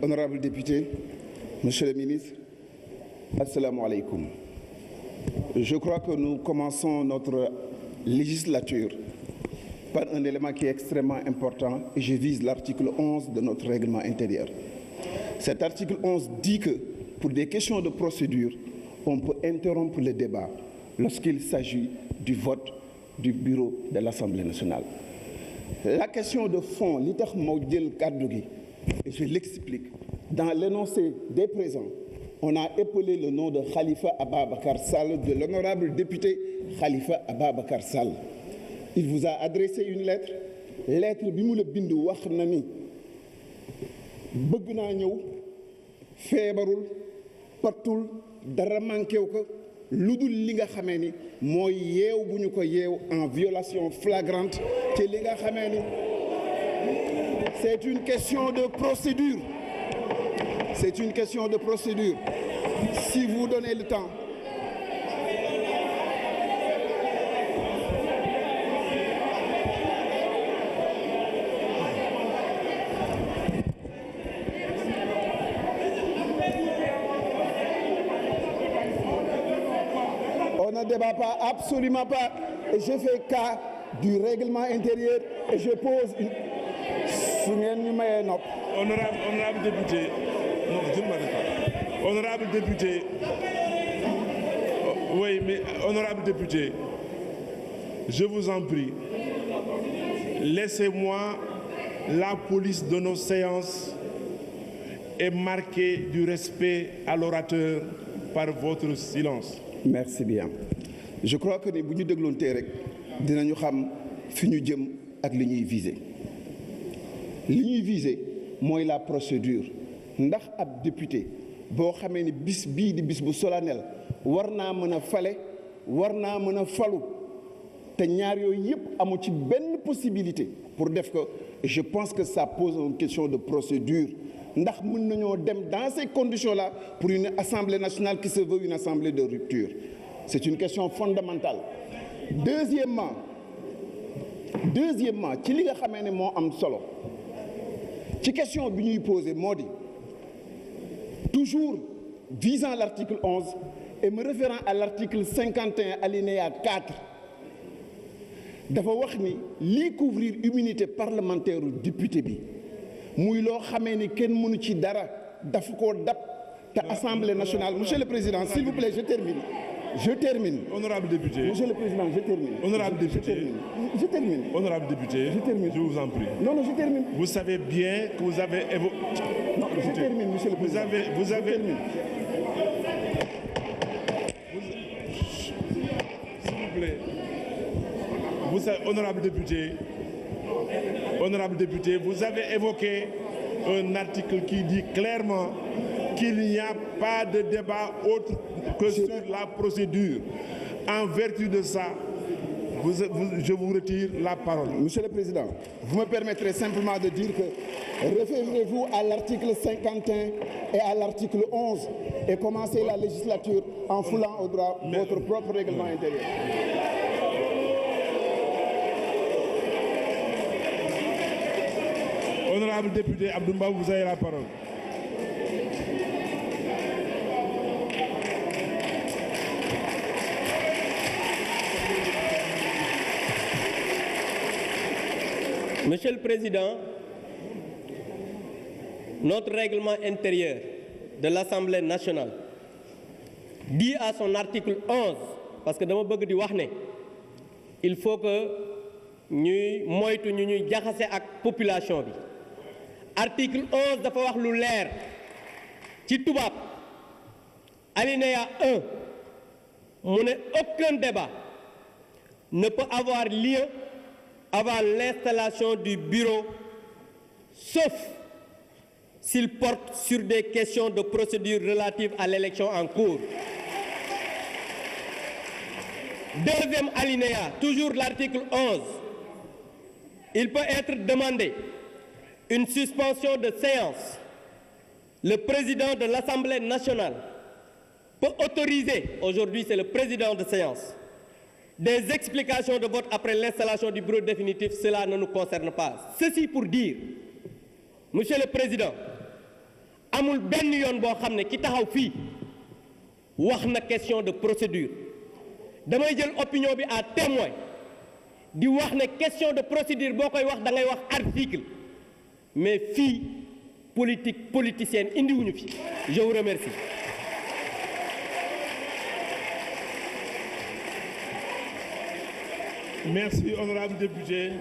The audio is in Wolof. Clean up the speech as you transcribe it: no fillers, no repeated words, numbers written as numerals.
Honorables députés, Monsieur le ministre, assalamu alaikum. Je crois que nous commençons notre législature par un élément qui est extrêmement important et je vise l'article 11 de notre règlement intérieur. Cet article 11 dit que pour des questions de procédure, on peut interrompre le débat lorsqu'il s'agit du vote du bureau de l'Assemblée nationale. La question de fond, li tax ma jël kàddu gi, et je l'explique. Dans l'énoncé des présents, on a épaulé le nom de Khalifa Ababacar Sall, de l'honorable député Khalifa Ababacar Sall. Il vous a adressé une lettre. Lettre bi mu la bind wax na ni bëgg naa ñëw feebarul patul dara manqué wu ko lu dul li nga xamee ni mooy yeew bu ñu ko yeew en violation flagrante te li nga xamee ni c'est une question de procédure. C'est une question de procédure. Si vous donnez le temps. On ne débat pas, absolument pas. Et je fais cas du règlement intérieur et je pose une... Honorable député, non, je ne m'arrête pas. Honorable député, oui, mais honorable député, je vous en prie, laissez-moi la police de nos séances et marquer du respect à l'orateur par votre silence. Merci bien. Je crois que ni bu ñu dégloontee rek dinañu xam fi ñu jëm ak li ñuy viser. Li ñuy viser mooy la procédure ndax ab député boo xamee ni bis bii di bis bu solennel war naa mën a fale war naa mën a falu te ñaar yooyu yëpp amu ci benn possibilité pour def ko je pense que ça pose une question de procédure ndax mën nañoo dem dans ces conditions-là pour une assemblée nationale qui se veut une assemblée de rupture. C'est une question fondamentale. Deuxièmement ci li nga xamee ne moo am solo ci question bi ñuy poser moo di toujours visant l'article 11 et me référant à l'article 51 alinéa 4 dafa wax ni lii couvrir immunité parlementaire u député bi muy loo xamee ni kenn mënu ci dara dafa koo dab te Assemblée nationale. Monsieur le Président, s'il vous plaît, je termine. Honorable député. Monsieur le Président, je termine. Honorable député. Je termine. Honorable député. Je termine. Je vous en prie. Non, je termine. Vous savez bien que vous avez évoqué. Non, je termine, Monsieur le Président. Vous avez. Je termine. S'il vous plaît. Vous savez, honorable député, vous avez évoqué un article qui dit clairement qu'il n'y a pas de débat autre que sur la procédure. En vertu de ça, je vous retire la parole. Monsieur le Président, vous me permettrez simplement de dire que référez-vous à l'article 51 et à l'article 11 et commencez la législature en foulant au droit votre propre règlement intérieur. Honorable député Abdoumba, vous avez la parole. Monsieur le Président, notre règlement intérieur de l'Assemblée nationale dit à son article 11, parce que dama bëgg di wax ne il faut que ñuy moytu ñu ñuy jaxase ak population bi. Article 11 dafa wax lu leer ci tubaab alinéa 1 mu ne aucun débat ne peut avoir lieu avant l'installation du bureau sauf s'il porte sur des questions de procédure relatives à l'élection en cours. Deuxième alinéa, toujours l'article 11, il peut être demandé une suspension de séance. Le président de l'Assemblée nationale peut autoriser, aujourd'hui c'est le président de séance, des explications de vote après l'installation du bureau définitif, cela ne nous concerne pas. Ceci pour dire, Monsieur le Président, amul benn yoon boo xam ne ki taxaw fii wax na question de procédure damay jël opinion bi à témoin di wax ne question de procédure boo koy wax da ngay wax article mais fii politique politicienne indiwuñu fi. Je vous remercie. Merci, honorable député.